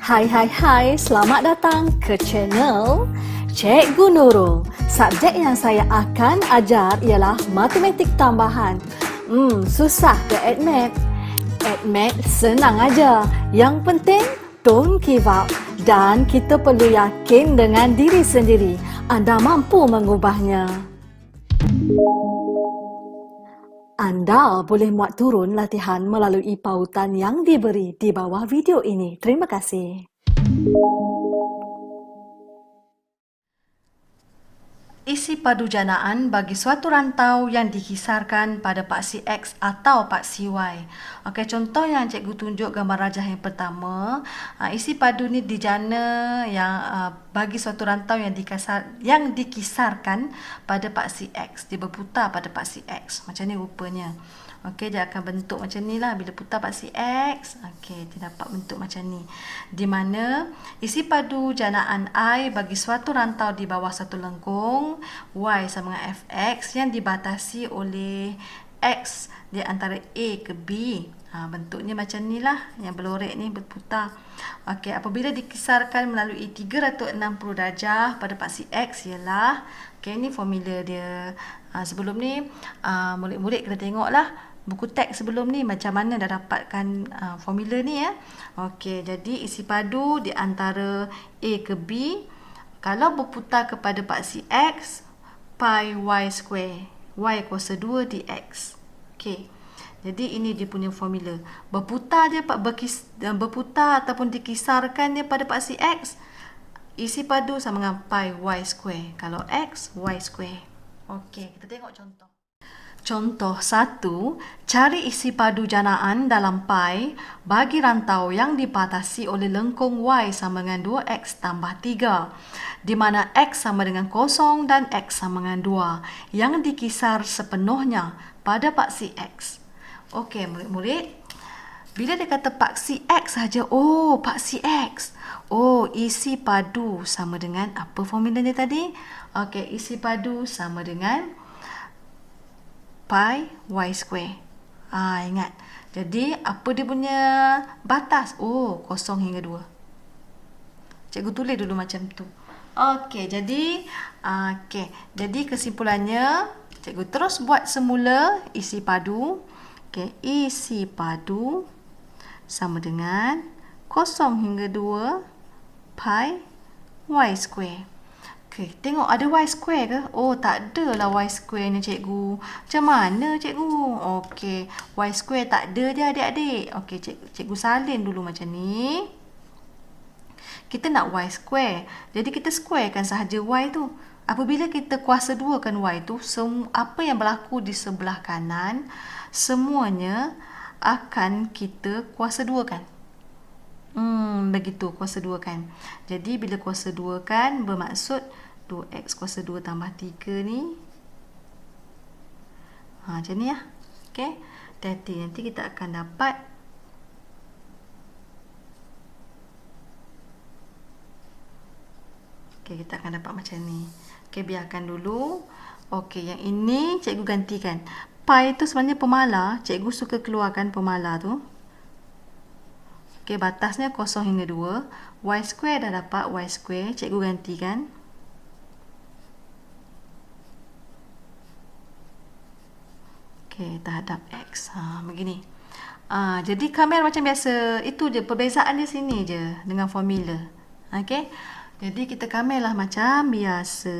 Hai, selamat datang ke channel Cikgu Nurul. Subjek yang saya akan ajar ialah matematik tambahan. Susah ke ADMAT? ADMAT senang aja. Yang penting, don't give up. Dan kita perlu yakin dengan diri sendiri. Anda mampu mengubahnya. Anda boleh muat turun latihan melalui pautan yang diberi di bawah video ini. Terima kasih. Isi padu janaan bagi suatu rantau yang dikisarkan pada paksi X atau paksi Y. Okey, contoh yang cikgu tunjuk gambar rajah yang pertama. Isi padu ni dijana yang bagi suatu rantau yang dikisarkan pada paksi X. Dia berputar pada paksi X. Macam ni rupanya. Okey, dia akan bentuk macam ni lah bila putar paksi X. Okey, dia dapat bentuk macam ni. Di mana isi padu janaan I bagi suatu rantau di bawah satu lengkung Y sama dengan Fx yang dibatasi oleh X di antara A ke B. Bentuknya macam ni lah, yang berlorek ni berputar. Okey, apabila dikisarkan melalui 360 darjah pada paksi X ialah, okey, ni formula dia. Sebelum ni murid-murid kena tengoklah buku teks sebelum ni macam mana dah dapatkan formula ni ya. Okey, jadi isi padu di antara A ke B kalau berputar kepada paksi X, pi Y square. Y kuasa 2 dx. Okey. Jadi ini dia punya formula. Berputar ataupun dikisarkan dia pada paksi X, isi padu sama dengan pi Y square. Kalau X, Y square. Okey, kita tengok contoh. Contoh 1, cari isi padu janaan dalam pi bagi rantau yang dibatasi oleh lengkung Y sama dengan 2x tambah 3, di mana x sama dengan 0 dan x sama dengan 2, yang dikisar sepenuhnya pada paksi X. Okey, murid-murid, bila dia kata paksi X saja, paksi X. Isi padu sama dengan apa formula dia tadi? Okey, isi padu sama dengan pi Y square. Ingat. Jadi, apa dia punya batas? 0 hingga 2. Cikgu tulis dulu macam tu. Okey, jadi kesimpulannya, cikgu terus buat semula isi padu. Okey, isi padu sama dengan 0 hingga 2 pi Y square. Okey, tengok ada Y square ke? Tak ada lah Y square ni cikgu. Macam mana cikgu? Okey, Y square tak ada je adik-adik. Okey, cikgu salin dulu macam ni. Kita nak Y square. Jadi kita squarekan sahaja Y tu. Apabila kita kuasa 2 kan Y tu, apa yang berlaku di sebelah kanan, semuanya akan kita kuasa 2 kan? Begitu, kuasa 2 kan. Jadi bila kuasa 2 kan, bermaksud 2x kuasa 2 tambah 3 ni. Macam ni lah. Okey. Nanti kita akan dapat kita akan dapat macam ni. Okey, biarkan dulu. Okey, yang ini cikgu gantikan. Pi tu sebenarnya pemala. Cikgu suka keluarkan pemala tu. Okey, batasnya 0 hingga 2. Y square dah dapat Y square. Cikgu gantikan. Okey, terhadap X. Begini. Jadi kamera macam biasa. Itu je, perbezaan dia sini je dengan formula. Okey. Jadi kita kamera lah macam biasa.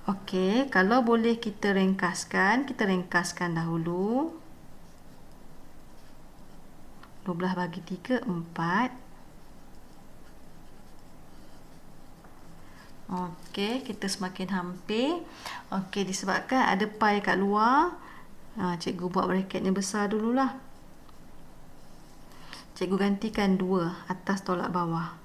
Okey, kalau boleh kita ringkaskan dahulu. 12 bagi 3, 4. Okey, kita semakin hampir. Okey, disebabkan ada pi kat luar, cikgu buat bracketnya besar dululah. Cikgu gantikan 2 atas tolak bawah.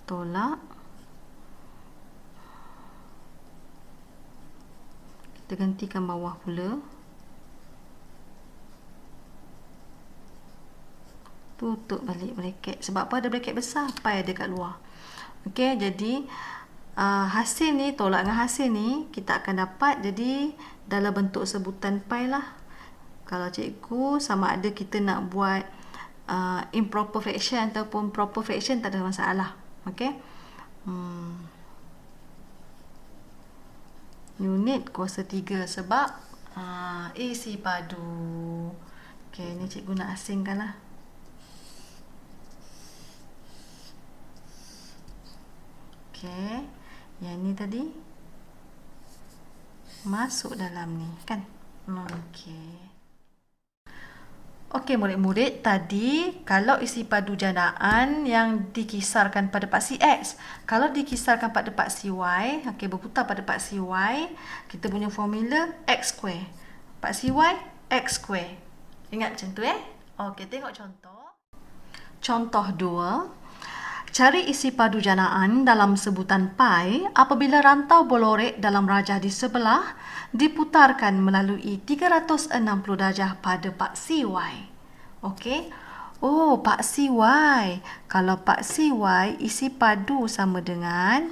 Tolak. Kita gantikan bawah pula. Tutup balik bracket. Sebab apa ada bracket besar? Pi ada kat luar. Okey, jadi hasil ni, tolak dengan hasil ni, kita akan dapat jadi dalam bentuk sebutan pi lah. Kalau cikgu sama ada kita nak buat improper fraction ataupun proper fraction, tak ada masalah. Okey. Unit kuasa 3 sebab isi padu. Okey, ni cikgu nak asingkan lah. Okey, yang ni tadi masuk dalam ni kan. Okey. Okey murid-murid, tadi kalau isi padu jandaan yang dikisarkan pada paksi X, kalau dikisarkan pada paksi Y, okey, berputar pada paksi Y, kita punya formula X square. Paksi Y, X square. Ingat macam tu Okey, tengok contoh. Contoh 2. Cari isi padu jandaan dalam sebutan pi apabila rantau bolorek dalam rajah di sebelah diputarkan melalui 360 darjah pada paksi Y. Okey. Oh, paksi Y. Kalau paksi Y isi padu sama dengan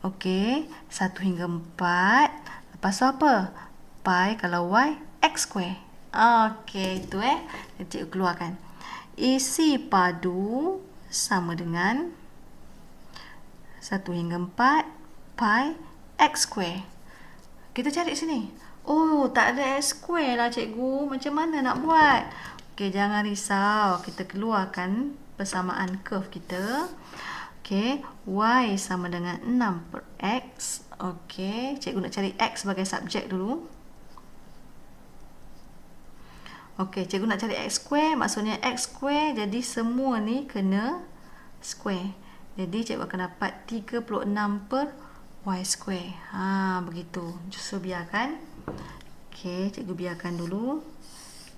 okey, 1 hingga 4. Lepas tu apa? Pi kalau Y X square. Okey, itu cikgu keluarkan. Isi padu sama dengan 1 hingga 4 pi X square. Kita cari sini. Oh, tak ada X square lah cikgu. Macam mana nak buat? Okey, jangan risau. Kita keluarkan persamaan curve kita. Okey, Y sama dengan 6 per X. Okey, cikgu nak cari X sebagai subjek dulu. Okey, cikgu nak cari X square, maksudnya X square, jadi semua ni kena square. Jadi cikgu akan dapat 36 per Y square. Begitu. Justru biarkan. Okey, cikgu biarkan dulu.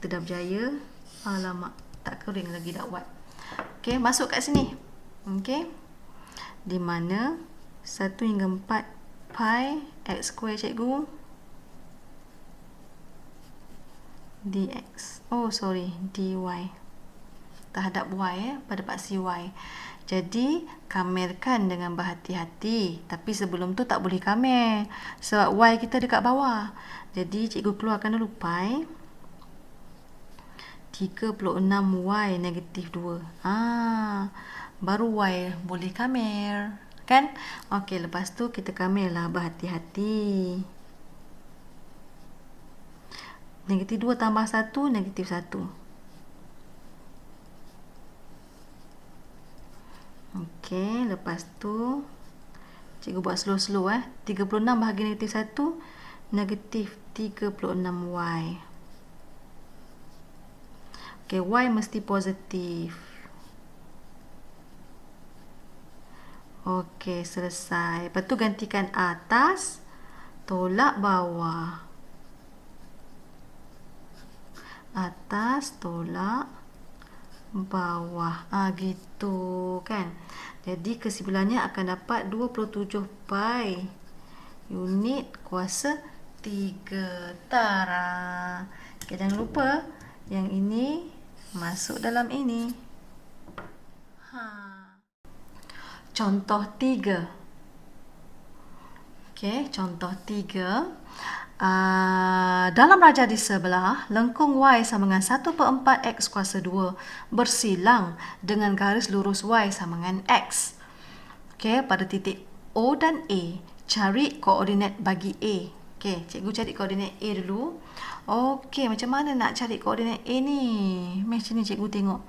Kita dah berjaya. Alamak, tak kering lagi dah buat. Okey, masuk kat sini. Okey. Di mana 1 hingga 4 pi X square cikgu dx. Oh, sorry, dy terhadap y pada paksi y. Jadi, kamerkan dengan berhati-hati. Tapi sebelum tu tak boleh kamer. Sebab y kita dekat bawah. Jadi, cikgu keluarkan dulu pi 36y negatif 2. Baru y boleh kamer. Kan? Okey, lepas tu kita kamerlah berhati-hati. Negatif 2 tambah 1, negatif 1. Okey, lepas tu cikgu buat slow-slow 36 bahagi negatif 1, negatif 36y. Okey, y mesti positif. Okey, selesai. Lepas tu gantikan atas, tolak bawah. Atas, tolak bawah. Gitu kan. Jadi kesimpulannya akan dapat 27 pi unit kuasa 3. Tara. Okay, jangan lupa yang ini masuk dalam ini. Contoh 3. Okey, contoh 3. Dalam rajah di sebelah, lengkung Y sama dengan 1/4 X kuasa 2 bersilang dengan garis lurus Y sama dengan X. Okey, pada titik O dan A, cari koordinat bagi A. Okey, cikgu cari koordinat A dulu. Okey, macam mana nak cari koordinat A ni? Macam ni cikgu tengok.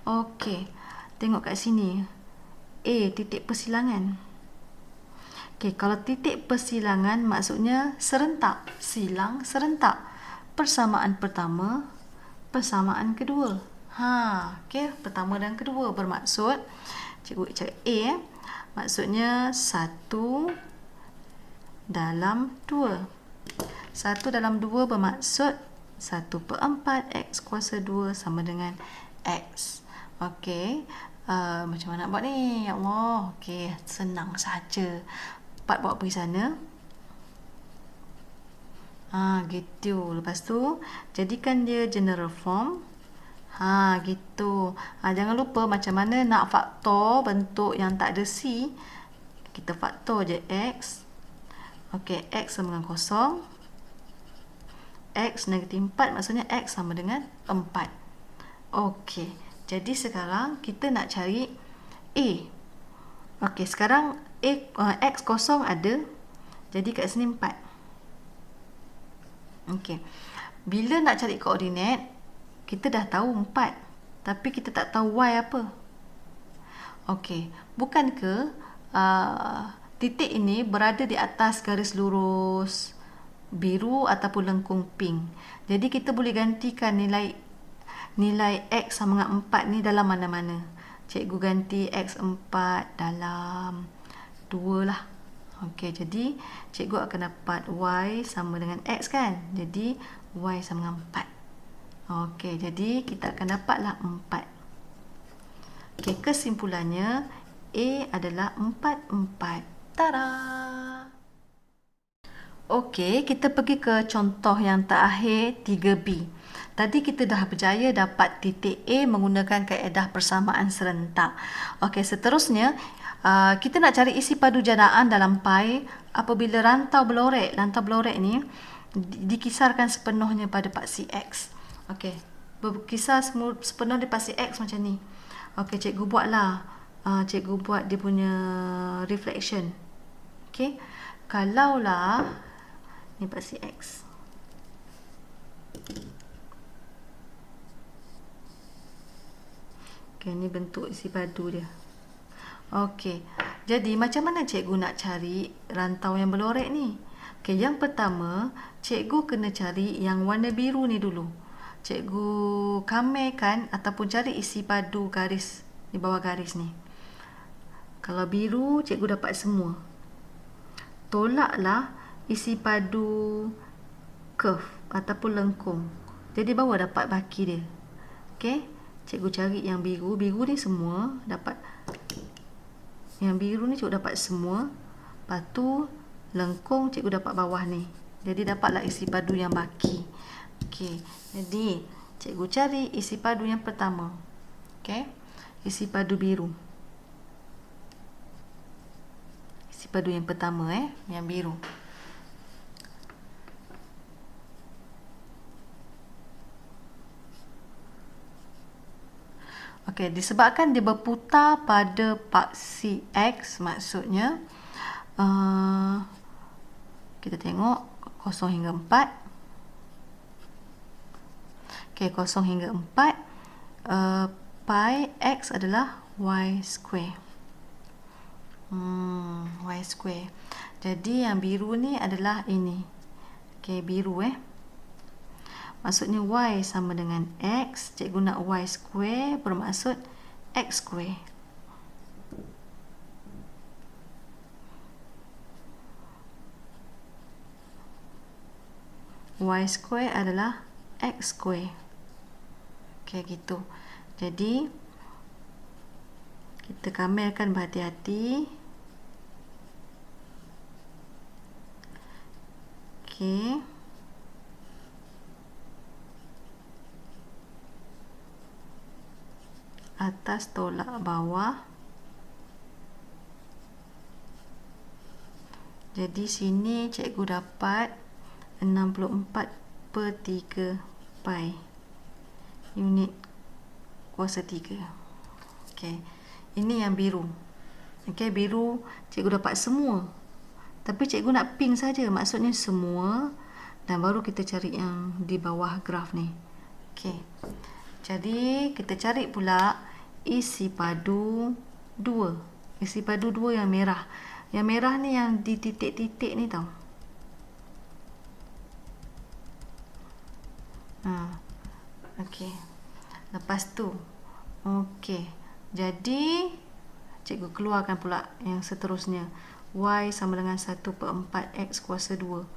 Okey, tengok kat sini. A, titik persilangan. Okey, kalau titik persilangan maksudnya serentak. Silang serentak. Persamaan pertama, persamaan kedua. Okey, pertama dan kedua bermaksud cikgu cakap A maksudnya 1 dalam 2. 1 dalam 2 bermaksud 1/4 X kuasa 2 sama dengan X. Okey, macam mana nak buat ni? Ya Allah. Okey, senang saja. 4 bawa pergi sana. Gitu. Lepas tu, jadikan dia general form. Gitu. Jangan lupa macam mana nak faktor bentuk yang tak ada C. Kita faktor je X. Okey, X sama dengan kosong. X negatif 4 maksudnya X sama dengan 4. Okey, jadi sekarang kita nak cari A. Okey, sekarang X kosong ada. Jadi kat sini 4. Okey, bila nak cari koordinat, kita dah tahu 4. Tapi kita tak tahu Y apa. Okey, bukankah titik ini berada di atas garis lurus biru ataupun lengkung pink. Jadi kita boleh gantikan nilai X sama dengan 4 ni dalam mana-mana. Cikgu ganti X4 dalam 2 lah. Okey, jadi cikgu akan dapat Y sama dengan X kan. Jadi Y sama dengan 4. Okey, jadi kita akan dapatlah 4. Okey, kesimpulannya A adalah 4, 4. Tada! Okey, kita pergi ke contoh yang terakhir 3B. Tadi kita dah berjaya dapat titik A menggunakan kaedah persamaan serentak. Okey, seterusnya kita nak cari isi padu janaan dalam pi apabila rantau berlorek. Rantau berlorek ni dikisarkan sepenuhnya pada paksi X. Okey, berkisar sepenuhnya pada paksi X macam ni. Okey, cikgu buatlah. Cikgu buat dia punya reflection. Okey, kalaulah ni paksi X. Okey, ni bentuk isi padu dia. Okey, jadi macam mana cikgu nak cari rantau yang berlorek ni? Okey, yang pertama, cikgu kena cari yang warna biru ni dulu. Cikgu kamerkan ataupun cari isi padu garis di bawah garis ni. Kalau biru, cikgu dapat semua. Tolaklah isi padu curve ataupun lengkung. Jadi baru dapat baki dia. Okey, cikgu cari yang biru. Biru ni semua dapat. Yang biru ni cikgu dapat semua. Lepas tu lengkung cikgu dapat bawah ni. Jadi dapatlah isi padu yang baki. Okey, jadi cikgu cari isi padu yang pertama. Okey, isi padu biru. Isi padu yang pertama yang biru. Okey, disebabkan dia berputar pada paksi X, maksudnya kita tengok 0 hingga 4. Okey, 0 hingga 4. Pi X adalah Y square. Y square. Jadi yang biru ni adalah ini. Okey, biru maksudnya Y sama dengan X. Cikgu nak Y square bermaksud X square. Y square adalah X square. Okey, gitu. Jadi kita kamerkan berhati-hati. Okey. Atas tolak bawah. Jadi sini cikgu dapat 64/3 pi unit kuasa 3. Okey, ini yang biru. Okey, biru cikgu dapat semua. Tapi cikgu nak pink saja, maksudnya semua, dan baru kita cari yang di bawah graf ni. Okey. Jadi kita cari pula isi padu 2. Isi padu 2 yang merah. Yang merah ni yang di titik-titik ni tau. Okey. Lepas tu, okey. Jadi cikgu keluarkan pula yang seterusnya. Y sama dengan 1/4 X kuasa 2.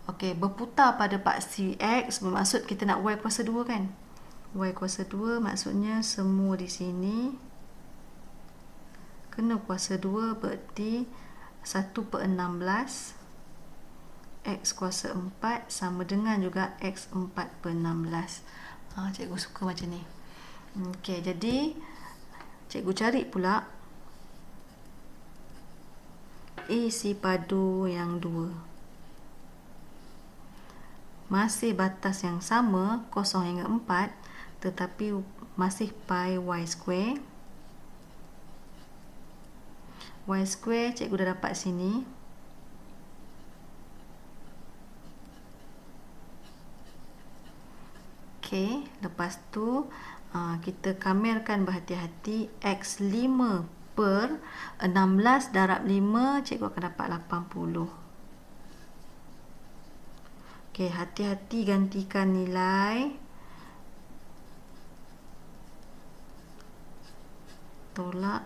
Okey, berputar pada paksi X bermaksud kita nak Y kuasa 2 kan? Y kuasa 2 maksudnya semua di sini kena kuasa 2, berarti 1/16 X kuasa 4 sama dengan juga X 4/16. Cikgu suka macam ni. Okey, jadi cikgu cari pula isi padu yang 2. Masih batas yang sama 0 hingga 4, tetapi masih pi y square. Y square cikgu dah dapat sini. Okey, lepas tu kita kamerkan berhati-hati. X5 per 16 darab 5, cikgu akan dapat 80. Okey, hati-hati gantikan nilai. Tolak.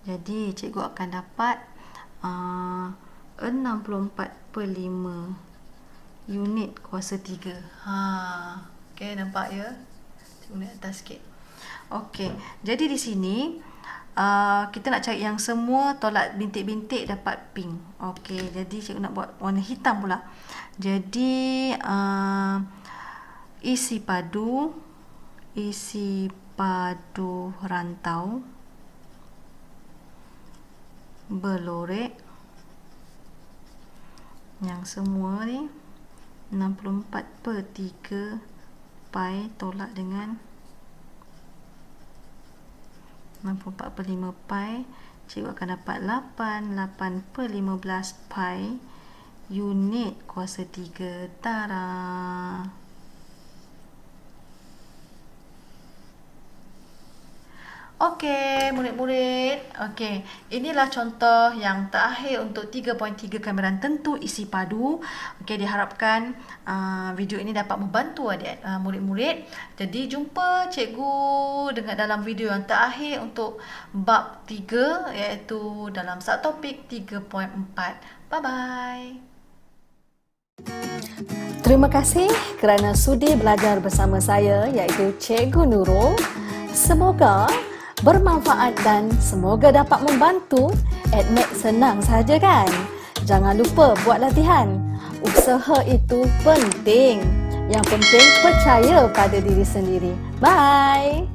Jadi cikgu akan dapat 64 per 5 unit kuasa 3. Okey, nampak ya? Cikgu naik atas sikit. Okey, jadi di sini kita nak cari yang semua tolak bintik-bintik dapat pink. Okey, jadi cikgu nak buat warna hitam pula. Jadi isi padu rantau berlorek yang semua ni 64 per 3 pi tolak dengan 64 per 5 pi, cikgu akan dapat 88 per 15 pi unit kuasa 3. Tara! Okey, murid-murid. Okey, inilah contoh yang terakhir untuk 3.3 kamaran tentu isi padu. Okey, diharapkan video ini dapat membantu adik murid-murid. Jadi jumpa cikgu dengan dalam video yang terakhir untuk bab 3, iaitu dalam subtopik 3.4. Bye-bye. Terima kasih kerana sudi belajar bersama saya, iaitu Cikgu Nurul. Semoga bermanfaat dan semoga dapat membantu. Admit senang saja kan? Jangan lupa buat latihan. Usaha itu penting. Yang penting percaya pada diri sendiri. Bye!